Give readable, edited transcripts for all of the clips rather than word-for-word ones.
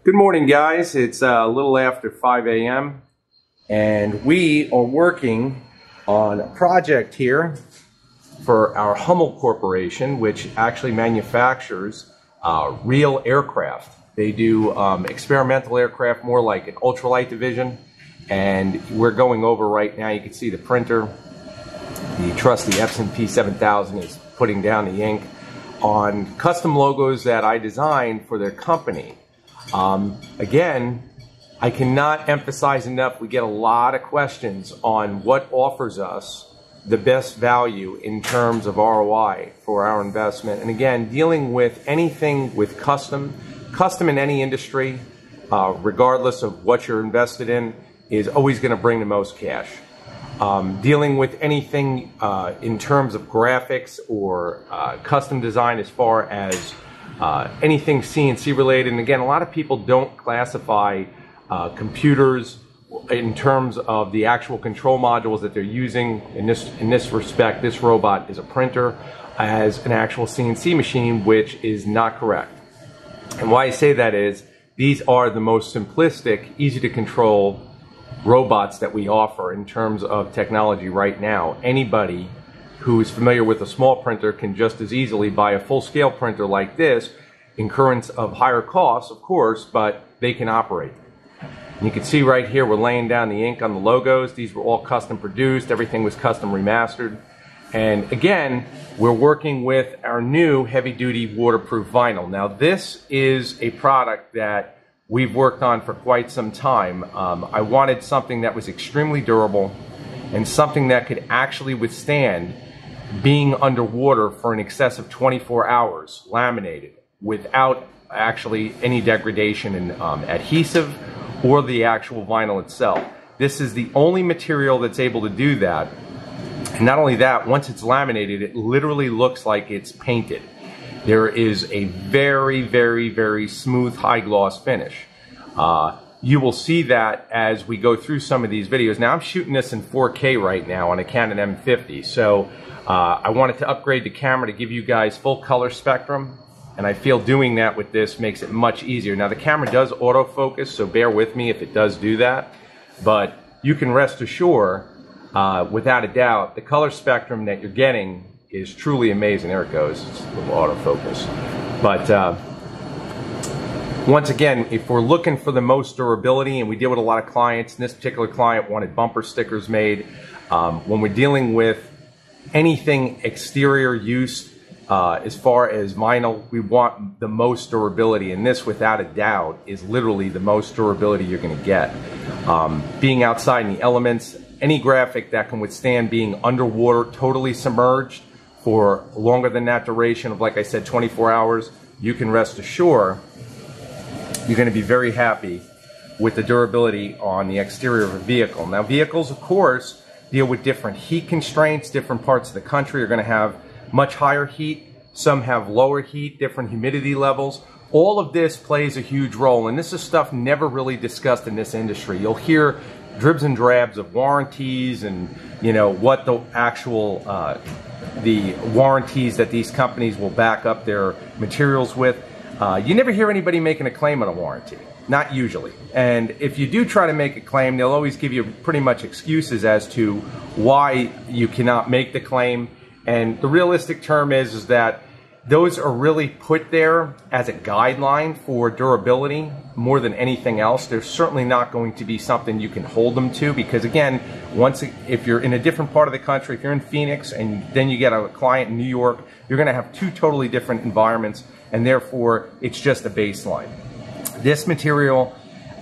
Good morning, guys. It's a little after 5 a.m. and we are working on a project here for our Hummel Corporation, which actually manufactures real aircraft. They do experimental aircraft, more like an ultralight division, and we're going over right now. You can see the printer. The trusty Epson P7000 is putting down the ink on custom logos that I designed for their company. Again, I cannot emphasize enough, we get a lot of questions on what offers us the best value in terms of ROI for our investment. And again, dealing with anything with custom in any industry, regardless of what you're invested in, is always going to bring the most cash. Dealing with anything in terms of graphics or custom design as far as anything CNC related, and again, a lot of people don't classify computers in terms of the actual control modules that they're using. In this respect, this robot is a printer as an actual CNC machine, which is not correct. And why I say that is, these are the most simplistic, easy to control robots that we offer in terms of technology right now. Anybody who is familiar with a small printer can just as easily buy a full-scale printer like this, incurrence of higher costs, of course, but they can operate. And you can see right here, we're laying down the ink on the logos. These were all custom produced. Everything was custom remastered. And again, we're working with our new heavy-duty waterproof vinyl. Now, this is a product that we've worked on for quite some time. I wanted something that was extremely durable and something that could actually withstand being underwater for an excess of 24 hours, laminated, without actually any degradation in adhesive or the actual vinyl itself. This is the only material that's able to do that. And not only that, once it's laminated, it literally looks like it's painted. There is a very, very, very smooth high gloss finish. You will see that as we go through some of these videos. Now, I'm shooting this in 4K right now on a Canon M50, so I wanted to upgrade the camera to give you guys full color spectrum, and I feel doing that with this makes it much easier. Now, the camera does autofocus, so bear with me if it does do that, but you can rest assured, without a doubt, the color spectrum that you're getting is truly amazing. There it goes, it's a little autofocus. But once again, if we're looking for the most durability, and we deal with a lot of clients, and this particular client wanted bumper stickers made, when we're dealing with anything exterior use, as far as vinyl, we want the most durability, and this, without a doubt, is literally the most durability you're going to get. Being outside in the elements, any graphic that can withstand being underwater, totally submerged for longer than that duration of, like I said, 24 hours, you can rest assured you're going to be very happy with the durability on the exterior of a vehicle. Now, vehicles, of course, deal with different heat constraints. Different parts of the country are going to have much higher heat. Some have lower heat, different humidity levels. All of this plays a huge role, and this is stuff never really discussed in this industry. You'll hear dribs and drabs of warranties and, you know, what the actual the warranties that these companies will back up their materials with. You never hear anybody making a claim on a warranty. Not usually. And if you do try to make a claim, they'll always give you pretty much excuses as to why you cannot make the claim. And the realistic term is that those are really put there as a guideline for durability more than anything else. There's certainly not going to be something you can hold them to, because again, if you're in a different part of the country, if you're in Phoenix and then you get a client in New York, you're going to have two totally different environments, and therefore it's just a baseline. This material,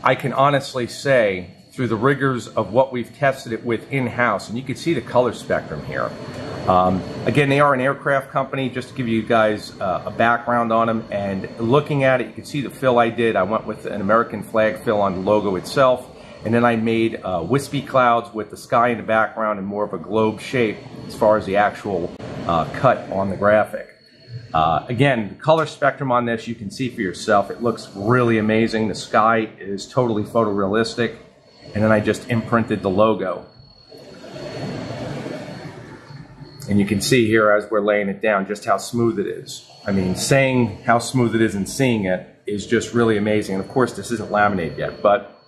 I can honestly say, through the rigors of what we've tested it with in-house, and you can see the color spectrum here. Again, they are an aircraft company, just to give you guys a background on them, and looking at it, you can see the fill I did. I went with an American flag fill on the logo itself, and then I made wispy clouds with the sky in the background and more of a globe shape as far as the actual cut on the graphic. Again, the color spectrum on this, you can see for yourself. It looks really amazing. The sky is totally photorealistic, and then I just imprinted the logo. And you can see here as we're laying it down just how smooth it is. I mean, saying how smooth it is and seeing it, is just really amazing. And of course, this isn't laminated yet, but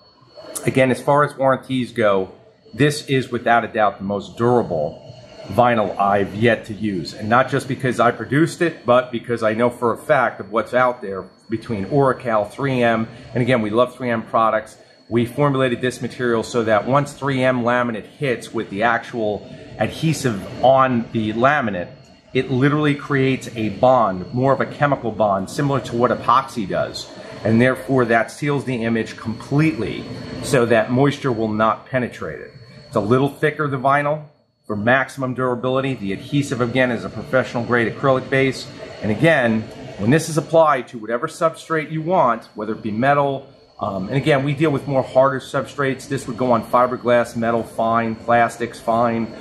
again, as far as warranties go, this is without a doubt the most durable vinyl I've yet to use. And not just because I produced it, but because I know for a fact of what's out there between Oracal, 3M, and again, we love 3M products. We formulated this material so that once 3M laminate hits with the actual adhesive on the laminate, it literally creates a bond, more of a chemical bond, similar to what epoxy does. And therefore that seals the image completely so that moisture will not penetrate it. It's a little thicker, the vinyl, for maximum durability. The adhesive, again, is a professional grade acrylic base. And again, when this is applied to whatever substrate you want, whether it be metal, and again, we deal with more harder substrates. This would go on fiberglass, metal, fine, plastics, fine.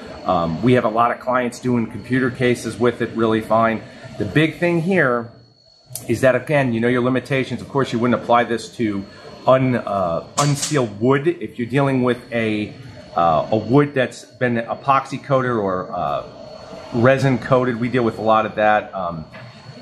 We have a lot of clients doing computer cases with it, really fine. The big thing here is that, again, you know your limitations. Of course, you wouldn't apply this to unsealed wood. If you're dealing with a wood that's been epoxy coated or resin coated, we deal with a lot of that.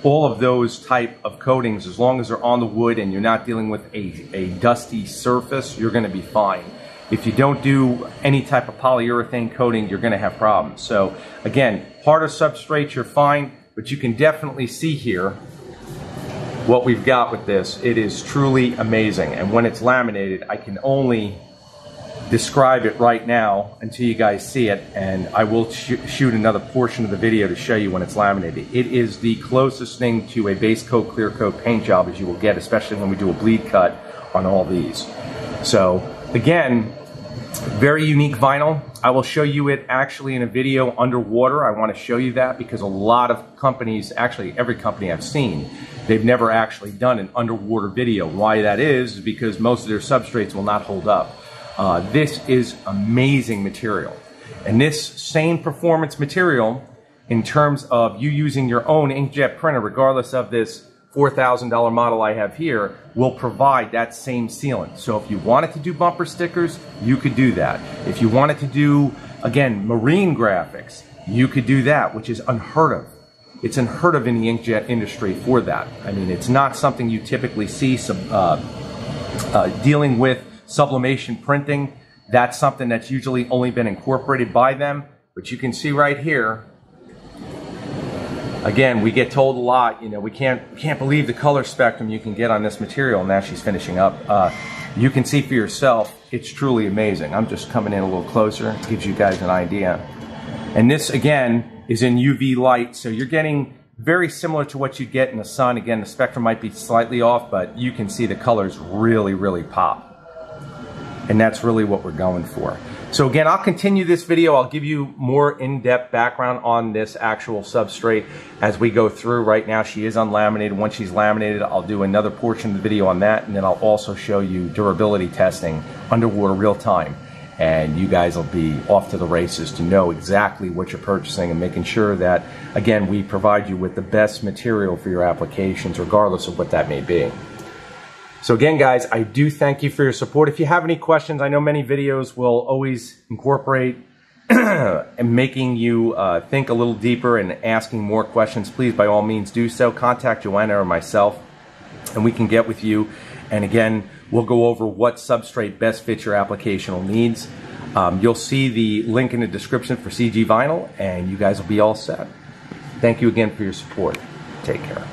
All of those type of coatings, as long as they're on the wood and you're not dealing with a dusty surface, you're going to be fine. If you don't do any type of polyurethane coating, you're going to have problems. So again, harder substrates, you're fine, but you can definitely see here what we've got with this. It is truly amazing. And when it's laminated, I can only describe it right now until you guys see it, and I will shoot another portion of the video to show you when it's laminated. It is the closest thing to a base coat, clear coat paint job as you will get, especially when we do a bleed cut on all these. So again, very unique vinyl. I will show you it actually in a video underwater. I want to show you that because a lot of companies, actually every company I've seen, they've never actually done an underwater video. Why that is because most of their substrates will not hold up. This is amazing material. And this same performance material, in terms of you using your own inkjet printer, regardless of this $4,000 model I have here, will provide that same sealant. So if you wanted to do bumper stickers, you could do that. If you wanted to do, again, marine graphics, you could do that, which is unheard of. It's unheard of in the inkjet industry for that. I mean, it's not something you typically see dealing with sublimation printing. That's something that's usually only been incorporated by them. But you can see right here, again, we get told a lot, you know, we can't believe the color spectrum you can get on this material. Now she's finishing up. You can see for yourself, it's truly amazing. I'm just coming in a little closer. It gives you guys an idea. And this, again, is in UV light, so you're getting very similar to what you get in the sun. Again, the spectrum might be slightly off, but you can see the colors really, really pop. And that's really what we're going for. So again, I'll continue this video. I'll give you more in-depth background on this actual substrate as we go through. Right now, she is unlaminated. Once she's laminated, I'll do another portion of the video on that, and then I'll also show you durability testing underwater real time. And you guys will be off to the races to know exactly what you're purchasing and making sure that, again, we provide you with the best material for your applications, regardless of what that may be. So again, guys, I do thank you for your support. If you have any questions, I know many videos will always incorporate and making you think a little deeper and asking more questions. Please, by all means, do so. Contact Joanna or myself, and we can get with you. And again, we'll go over what substrate best fits your applicational needs. You'll see the link in the description for CG Vinyl, and you guys will be all set. Thank you again for your support. Take care.